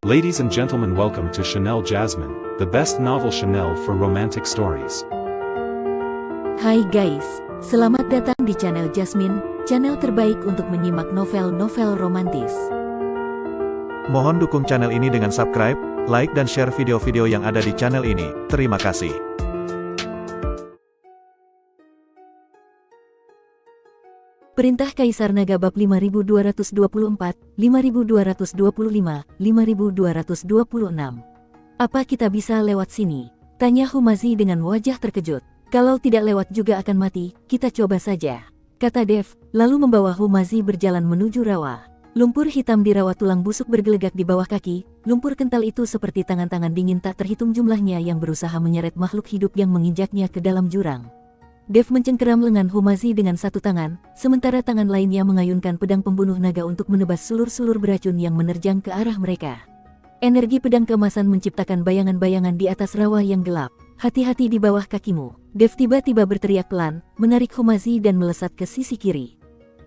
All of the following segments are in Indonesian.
Ladies and gentlemen, welcome to Chanel Jasmine, the best novel Chanel for romantic stories. Hai guys, selamat datang di channel Jasmine, channel terbaik untuk menyimak novel-novel romantis. Mohon dukung channel ini dengan subscribe, like dan share video-video yang ada di channel ini. Terima kasih. Perintah Kaisar Naga bab 5224, 5225, 5226. Apa kita bisa lewat sini? Tanya Humazi dengan wajah terkejut. Kalau tidak lewat juga akan mati, kita coba saja, kata Dev, lalu membawa Humazi berjalan menuju rawa. Lumpur hitam di rawa tulang busuk bergelegak di bawah kaki, lumpur kental itu seperti tangan-tangan dingin tak terhitung jumlahnya yang berusaha menyeret makhluk hidup yang menginjaknya ke dalam jurang. Dev mencengkeram lengan Humazi dengan satu tangan, sementara tangan lainnya mengayunkan pedang pembunuh naga untuk menebas sulur-sulur beracun yang menerjang ke arah mereka. Energi pedang keemasan menciptakan bayangan-bayangan di atas rawa yang gelap. Hati-hati di bawah kakimu. Dev tiba-tiba berteriak pelan, menarik Humazi dan melesat ke sisi kiri.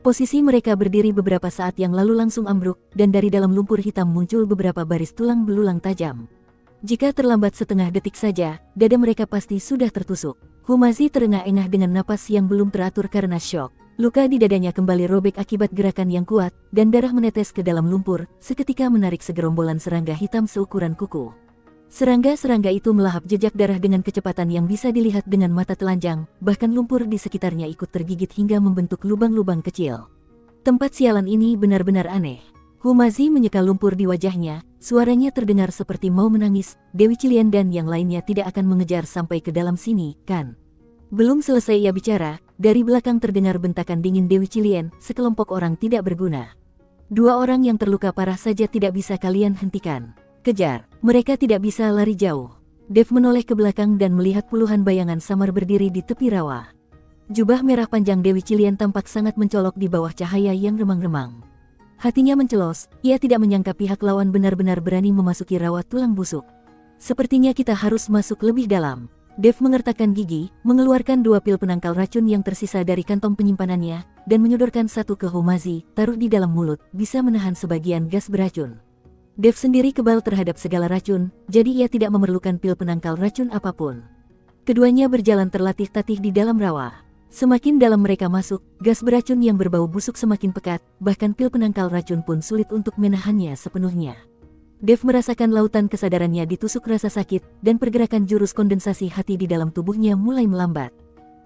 Posisi mereka berdiri beberapa saat yang lalu langsung ambruk, dan dari dalam lumpur hitam muncul beberapa baris tulang belulang tajam. Jika terlambat setengah detik saja, dada mereka pasti sudah tertusuk. Humazi terengah-engah dengan napas yang belum teratur karena syok. Luka di dadanya kembali robek akibat gerakan yang kuat, dan darah menetes ke dalam lumpur, seketika menarik segerombolan serangga hitam seukuran kuku. Serangga-serangga itu melahap jejak darah dengan kecepatan yang bisa dilihat dengan mata telanjang, bahkan lumpur di sekitarnya ikut tergigit hingga membentuk lubang-lubang kecil. Tempat sialan ini benar-benar aneh. Humazi menyeka lumpur di wajahnya, suaranya terdengar seperti mau menangis. Dewi Cilian dan yang lainnya tidak akan mengejar sampai ke dalam sini, kan? Belum selesai ia bicara, dari belakang terdengar bentakan dingin Dewi Cilian, sekelompok orang tidak berguna. Dua orang yang terluka parah saja tidak bisa kalian hentikan. Kejar, mereka tidak bisa lari jauh. Dev menoleh ke belakang dan melihat puluhan bayangan samar berdiri di tepi rawa. Jubah merah panjang Dewi Cilian tampak sangat mencolok di bawah cahaya yang remang-remang. Hatinya mencelos, ia tidak menyangka pihak lawan benar-benar berani memasuki rawa tulang busuk. Sepertinya kita harus masuk lebih dalam. Dev mengertakkan gigi, mengeluarkan 2 pil penangkal racun yang tersisa dari kantong penyimpanannya, dan menyodorkan satu ke Humazi, taruh di dalam mulut, bisa menahan sebagian gas beracun. Dev sendiri kebal terhadap segala racun, jadi ia tidak memerlukan pil penangkal racun apapun. Keduanya berjalan terlatih-tatih di dalam rawa. Semakin dalam mereka masuk, gas beracun yang berbau busuk semakin pekat, bahkan pil penangkal racun pun sulit untuk menahannya sepenuhnya. Dev merasakan lautan kesadarannya ditusuk rasa sakit, dan pergerakan jurus kondensasi hati di dalam tubuhnya mulai melambat.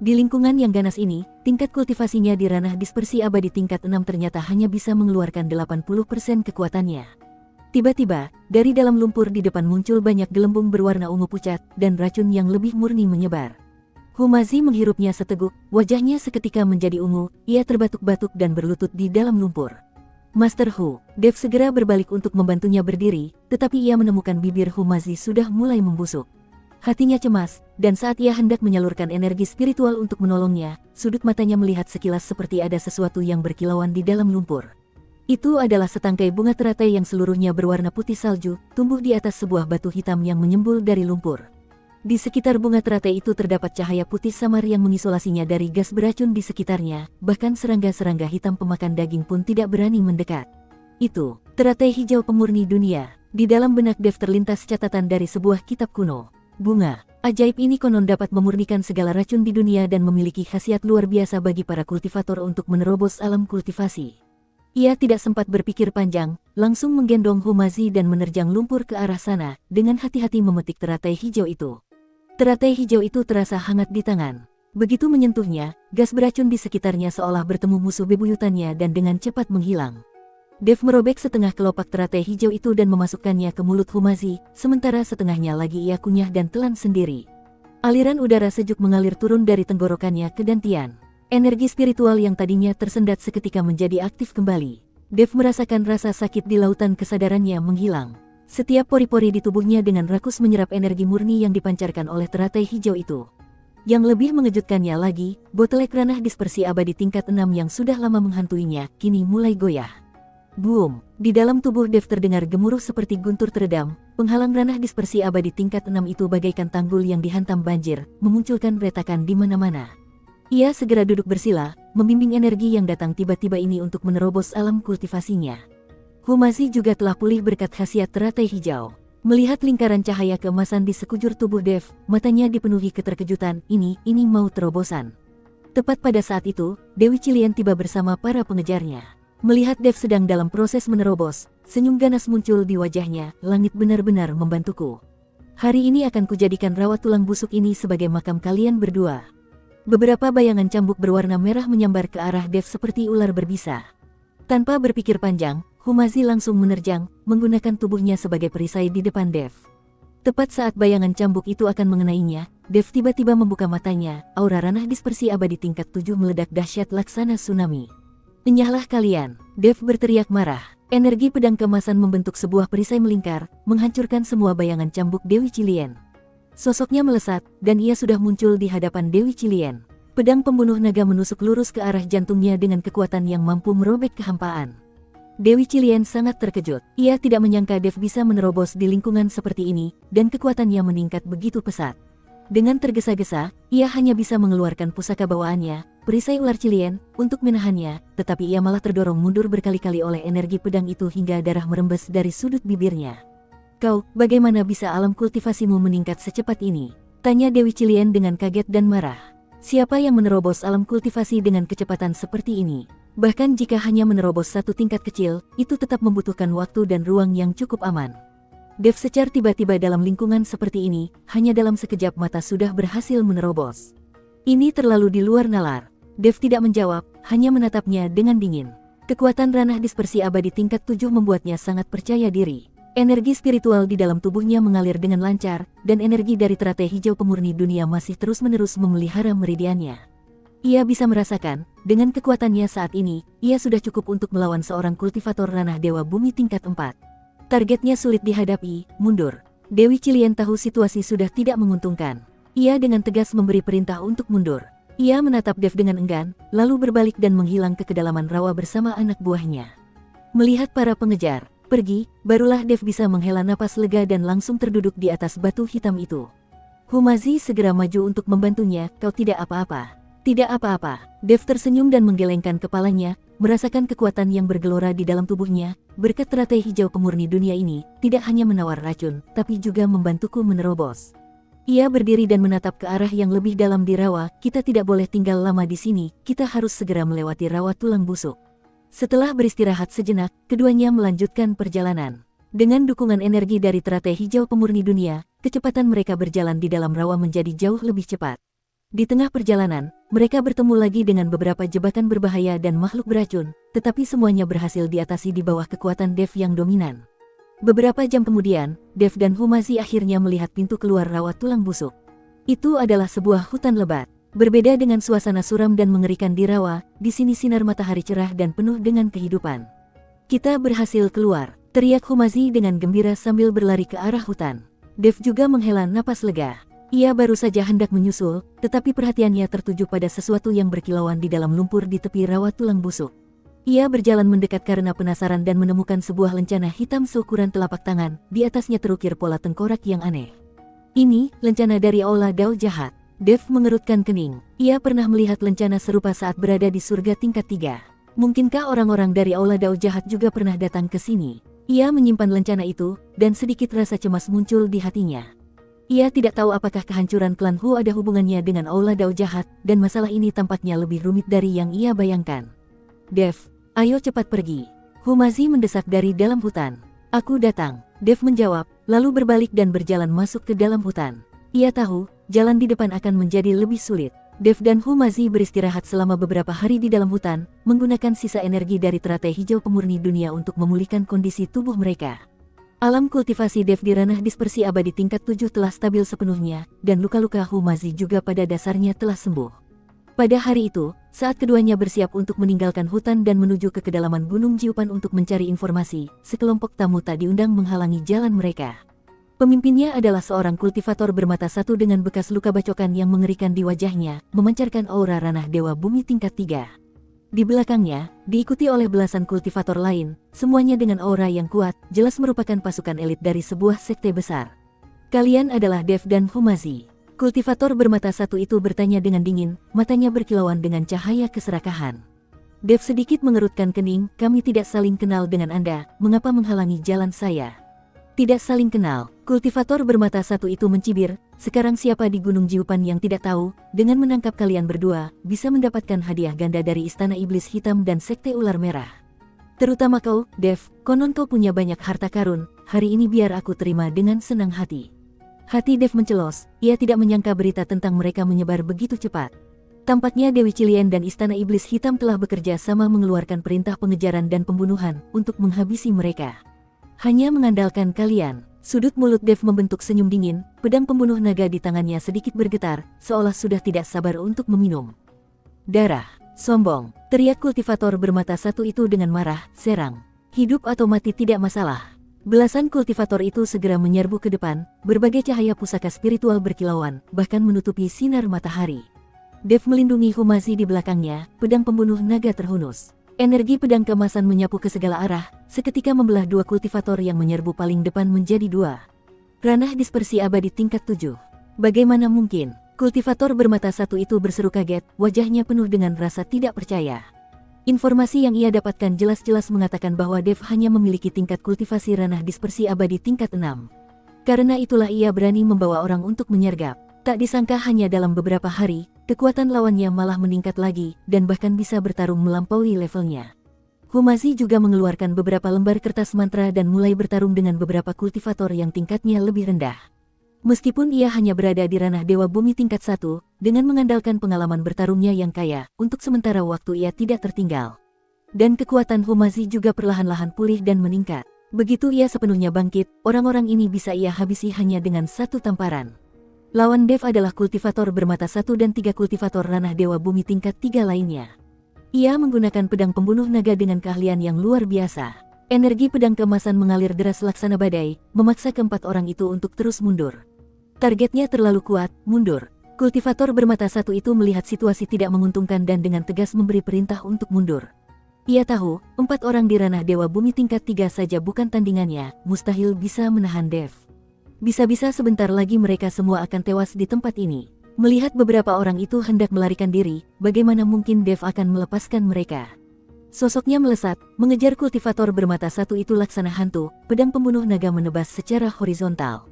Di lingkungan yang ganas ini, tingkat kultivasinya di ranah dispersi abadi tingkat 6 ternyata hanya bisa mengeluarkan 80% kekuatannya. Tiba-tiba, dari dalam lumpur di depan muncul banyak gelembung berwarna ungu pucat, dan racun yang lebih murni menyebar. Humazi menghirupnya seteguk, wajahnya seketika menjadi ungu, ia terbatuk-batuk dan berlutut di dalam lumpur. Master Hu, Dev segera berbalik untuk membantunya berdiri, tetapi ia menemukan bibir Humazi sudah mulai membusuk. Hatinya cemas, dan saat ia hendak menyalurkan energi spiritual untuk menolongnya, sudut matanya melihat sekilas seperti ada sesuatu yang berkilauan di dalam lumpur. Itu adalah setangkai bunga teratai yang seluruhnya berwarna putih salju, tumbuh di atas sebuah batu hitam yang menyembul dari lumpur. Di sekitar bunga teratai itu terdapat cahaya putih samar yang mengisolasinya dari gas beracun di sekitarnya, bahkan serangga-serangga hitam pemakan daging pun tidak berani mendekat. Itu, teratai hijau pemurni dunia. Di dalam benak Dev terlintas catatan dari sebuah kitab kuno. Bunga ajaib ini konon dapat memurnikan segala racun di dunia dan memiliki khasiat luar biasa bagi para kultivator untuk menerobos alam kultivasi. Ia tidak sempat berpikir panjang, langsung menggendong Humazi dan menerjang lumpur ke arah sana, dengan hati-hati memetik teratai hijau itu. Teratai hijau itu terasa hangat di tangan. Begitu menyentuhnya, gas beracun di sekitarnya seolah bertemu musuh bebuyutannya dan dengan cepat menghilang. Dev merobek setengah kelopak teratai hijau itu dan memasukkannya ke mulut Humazi, sementara setengahnya lagi ia kunyah dan telan sendiri. Aliran udara sejuk mengalir turun dari tenggorokannya ke dantian. Energi spiritual yang tadinya tersendat seketika menjadi aktif kembali. Dev merasakan rasa sakit di lautan kesadarannya menghilang. Setiap pori-pori di tubuhnya dengan rakus menyerap energi murni yang dipancarkan oleh teratai hijau itu. Yang lebih mengejutkannya lagi, botlek ranah dispersi abadi tingkat 6 yang sudah lama menghantuinya, kini mulai goyah. Boom! Di dalam tubuh Dev terdengar gemuruh seperti guntur teredam, penghalang ranah dispersi abadi tingkat 6 itu bagaikan tanggul yang dihantam banjir, memunculkan retakan di mana-mana. Ia segera duduk bersila, membimbing energi yang datang tiba-tiba ini untuk menerobos alam kultivasinya. Humazi juga telah pulih berkat khasiat teratai hijau. Melihat lingkaran cahaya keemasan di sekujur tubuh Dev, matanya dipenuhi keterkejutan. Ini mau terobosan. Tepat pada saat itu, Dewi Cilien tiba bersama para pengejarnya. Melihat Dev sedang dalam proses menerobos, senyum ganas muncul di wajahnya. Langit benar-benar membantuku. Hari ini akan kujadikan rawa tulang busuk ini sebagai makam kalian berdua. Beberapa bayangan cambuk berwarna merah menyambar ke arah Dev seperti ular berbisa. Tanpa berpikir panjang, Humazi langsung menerjang, menggunakan tubuhnya sebagai perisai di depan Dev. Tepat saat bayangan cambuk itu akan mengenainya, Dev tiba-tiba membuka matanya. Aura ranah dispersi abadi tingkat 7 meledak dahsyat laksana tsunami. Enyahlah kalian, Dev berteriak marah. Energi pedang keemasan membentuk sebuah perisai melingkar, menghancurkan semua bayangan cambuk Dewi Cilien. Sosoknya melesat, dan ia sudah muncul di hadapan Dewi Cilien. Pedang pembunuh naga menusuk lurus ke arah jantungnya dengan kekuatan yang mampu merobek kehampaan. Dewi Cilien sangat terkejut. Ia tidak menyangka Dev bisa menerobos di lingkungan seperti ini, dan kekuatannya meningkat begitu pesat. Dengan tergesa-gesa, ia hanya bisa mengeluarkan pusaka bawaannya, perisai ular Cilien, untuk menahannya, tetapi ia malah terdorong mundur berkali-kali oleh energi pedang itu hingga darah merembes dari sudut bibirnya. Kau, bagaimana bisa alam kultivasimu meningkat secepat ini? Tanya Dewi Cilien dengan kaget dan marah. Siapa yang menerobos alam kultivasi dengan kecepatan seperti ini? Bahkan jika hanya menerobos satu tingkat kecil, itu tetap membutuhkan waktu dan ruang yang cukup aman. Dev secar tiba-tiba dalam lingkungan seperti ini, hanya dalam sekejap mata sudah berhasil menerobos. Ini terlalu di luar nalar. Dev tidak menjawab, hanya menatapnya dengan dingin. Kekuatan ranah dispersi abadi tingkat 7 membuatnya sangat percaya diri. Energi spiritual di dalam tubuhnya mengalir dengan lancar, dan energi dari teratai hijau pemurni dunia masih terus-menerus memelihara meridiannya. Ia bisa merasakan, dengan kekuatannya saat ini, ia sudah cukup untuk melawan seorang kultivator ranah dewa bumi tingkat 4. Targetnya sulit dihadapi, mundur. Dewi Cilien tahu situasi sudah tidak menguntungkan. Ia dengan tegas memberi perintah untuk mundur. Ia menatap Dev dengan enggan, lalu berbalik dan menghilang ke kedalaman rawa bersama anak buahnya. Melihat para pengejar pergi, barulah Dev bisa menghela napas lega dan langsung terduduk di atas batu hitam itu. Humazi segera maju untuk membantunya. Kau tidak apa-apa. Tidak apa-apa. Dev tersenyum dan menggelengkan kepalanya, merasakan kekuatan yang bergelora di dalam tubuhnya. Berkat teratai hijau pemurni dunia ini, tidak hanya menawar racun, tapi juga membantuku menerobos. Ia berdiri dan menatap ke arah yang lebih dalam di rawa. Kita tidak boleh tinggal lama di sini, kita harus segera melewati rawa tulang busuk. Setelah beristirahat sejenak, keduanya melanjutkan perjalanan. Dengan dukungan energi dari teratai hijau pemurni dunia, kecepatan mereka berjalan di dalam rawa menjadi jauh lebih cepat. Di tengah perjalanan, mereka bertemu lagi dengan beberapa jebakan berbahaya dan makhluk beracun, tetapi semuanya berhasil diatasi di bawah kekuatan Dev yang dominan. Beberapa jam kemudian, Dev dan Humazi akhirnya melihat pintu keluar rawa tulang busuk. Itu adalah sebuah hutan lebat. Berbeda dengan suasana suram dan mengerikan di rawa, di sini sinar matahari cerah dan penuh dengan kehidupan. Kita berhasil keluar, teriak Humazi dengan gembira sambil berlari ke arah hutan. Dev juga menghela napas lega. Ia baru saja hendak menyusul, tetapi perhatiannya tertuju pada sesuatu yang berkilauan di dalam lumpur di tepi rawa tulang busuk. Ia berjalan mendekat karena penasaran dan menemukan sebuah lencana hitam seukuran telapak tangan, di atasnya terukir pola tengkorak yang aneh. Ini, lencana dari Aula Dao Jahat. Dev mengerutkan kening. Ia pernah melihat lencana serupa saat berada di surga tingkat 3. Mungkinkah orang-orang dari Aula Dao Jahat juga pernah datang ke sini? Ia menyimpan lencana itu, dan sedikit rasa cemas muncul di hatinya. Ia tidak tahu apakah kehancuran klan Hu ada hubungannya dengan Aula Dao Jahat, dan masalah ini tampaknya lebih rumit dari yang ia bayangkan. Dev, ayo cepat pergi. Humazi mendesak dari dalam hutan. Aku datang. Dev menjawab, lalu berbalik dan berjalan masuk ke dalam hutan. Ia tahu, jalan di depan akan menjadi lebih sulit. Dev dan Humazi beristirahat selama beberapa hari di dalam hutan, menggunakan sisa energi dari teratai hijau pemurni dunia untuk memulihkan kondisi tubuh mereka. Alam kultivasi Dev di ranah dispersi abadi tingkat 7 telah stabil sepenuhnya, dan luka-luka Humazi juga pada dasarnya telah sembuh. Pada hari itu, saat keduanya bersiap untuk meninggalkan hutan dan menuju ke kedalaman Gunung Jiupan untuk mencari informasi, sekelompok tamu tak diundang menghalangi jalan mereka. Pemimpinnya adalah seorang kultivator bermata satu dengan bekas luka bacokan yang mengerikan di wajahnya, memancarkan aura ranah dewa bumi tingkat 3. Di belakangnya, diikuti oleh belasan kultivator lain, semuanya dengan aura yang kuat, jelas merupakan pasukan elit dari sebuah sekte besar. Kalian adalah Dev dan Humazi. Kultivator bermata satu itu bertanya dengan dingin, matanya berkilauan dengan cahaya keserakahan. Dev sedikit mengerutkan kening, kami tidak saling kenal dengan Anda, mengapa menghalangi jalan saya? Tidak saling kenal, kultivator bermata satu itu mencibir, sekarang siapa di Gunung Jiupan yang tidak tahu, dengan menangkap kalian berdua, bisa mendapatkan hadiah ganda dari Istana Iblis Hitam dan Sekte Ular Merah. Terutama kau, Dev, konon kau punya banyak harta karun, hari ini biar aku terima dengan senang hati. Hati Dev mencelos, ia tidak menyangka berita tentang mereka menyebar begitu cepat. Tampaknya Dewi Cilien dan Istana Iblis Hitam telah bekerja sama mengeluarkan perintah pengejaran dan pembunuhan untuk menghabisi mereka. Hanya mengandalkan kalian. Sudut mulut Dev membentuk senyum dingin, pedang pembunuh naga di tangannya sedikit bergetar, seolah sudah tidak sabar untuk meminum. Darah, sombong, teriak kultivator bermata satu itu dengan marah, serang. Hidup atau mati tidak masalah. Belasan kultivator itu segera menyerbu ke depan, berbagai cahaya pusaka spiritual berkilauan, bahkan menutupi sinar matahari. Dev melindungi Humazi di belakangnya, pedang pembunuh naga terhunus. Energi pedang keemasan menyapu ke segala arah, seketika membelah dua kultivator yang menyerbu paling depan menjadi dua. Ranah dispersi abadi tingkat 7. Bagaimana mungkin? Kultivator bermata satu itu berseru kaget, wajahnya penuh dengan rasa tidak percaya. Informasi yang ia dapatkan jelas-jelas mengatakan bahwa Dev hanya memiliki tingkat kultivasi ranah dispersi abadi tingkat 6. Karena itulah ia berani membawa orang untuk menyergap. Tak disangka hanya dalam beberapa hari, kekuatan lawannya malah meningkat lagi, dan bahkan bisa bertarung melampaui levelnya. Humazi juga mengeluarkan beberapa lembar kertas mantra dan mulai bertarung dengan beberapa kultivator yang tingkatnya lebih rendah. Meskipun ia hanya berada di ranah Dewa Bumi tingkat 1, dengan mengandalkan pengalaman bertarungnya yang kaya, untuk sementara waktu ia tidak tertinggal. Dan kekuatan Humazi juga perlahan-lahan pulih dan meningkat. Begitu ia sepenuhnya bangkit, orang-orang ini bisa ia habisi hanya dengan satu tamparan. Lawan Dev adalah kultivator bermata 1 dan 3 kultivator ranah Dewa Bumi tingkat 3 lainnya. Ia menggunakan pedang pembunuh naga dengan keahlian yang luar biasa. Energi pedang keemasan mengalir deras laksana badai, memaksa keempat orang itu untuk terus mundur. Targetnya terlalu kuat, mundur. Kultivator bermata 1 itu melihat situasi tidak menguntungkan dan dengan tegas memberi perintah untuk mundur. Ia tahu, 4 orang di ranah Dewa Bumi tingkat 3 saja bukan tandingannya, mustahil bisa menahan Dev. Bisa-bisa sebentar lagi mereka semua akan tewas di tempat ini. Melihat beberapa orang itu hendak melarikan diri, bagaimana mungkin Dev akan melepaskan mereka? Sosoknya melesat, mengejar kultivator bermata 1 itu laksana hantu, pedang pembunuh naga menebas secara horizontal.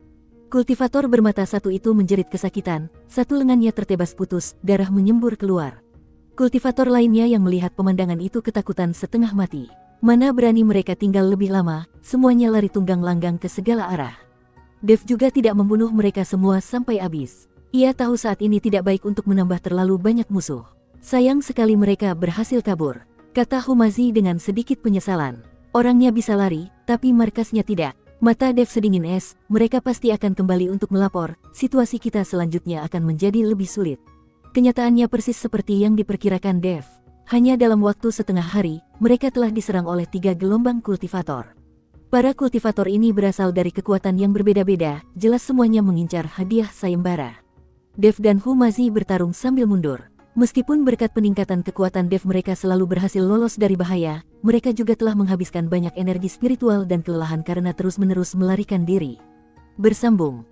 Kultivator bermata 1 itu menjerit kesakitan, satu lengannya tertebas putus, darah menyembur keluar. Kultivator lainnya yang melihat pemandangan itu ketakutan setengah mati. Mana berani mereka tinggal lebih lama, semuanya lari tunggang langgang ke segala arah. Dev juga tidak membunuh mereka semua sampai habis. Ia tahu saat ini tidak baik untuk menambah terlalu banyak musuh. Sayang sekali mereka berhasil kabur, kata Humazi dengan sedikit penyesalan. Orangnya bisa lari, tapi markasnya tidak. Mata Dev sedingin es, mereka pasti akan kembali untuk melapor, situasi kita selanjutnya akan menjadi lebih sulit. Kenyataannya persis seperti yang diperkirakan Dev. Hanya dalam waktu setengah hari, mereka telah diserang oleh 3 gelombang kultivator. Para kultivator ini berasal dari kekuatan yang berbeda-beda, jelas semuanya mengincar hadiah sayembara. Dev dan Humazi bertarung sambil mundur. Meskipun berkat peningkatan kekuatan Dev mereka selalu berhasil lolos dari bahaya, mereka juga telah menghabiskan banyak energi spiritual dan kelelahan karena terus-menerus melarikan diri. Bersambung.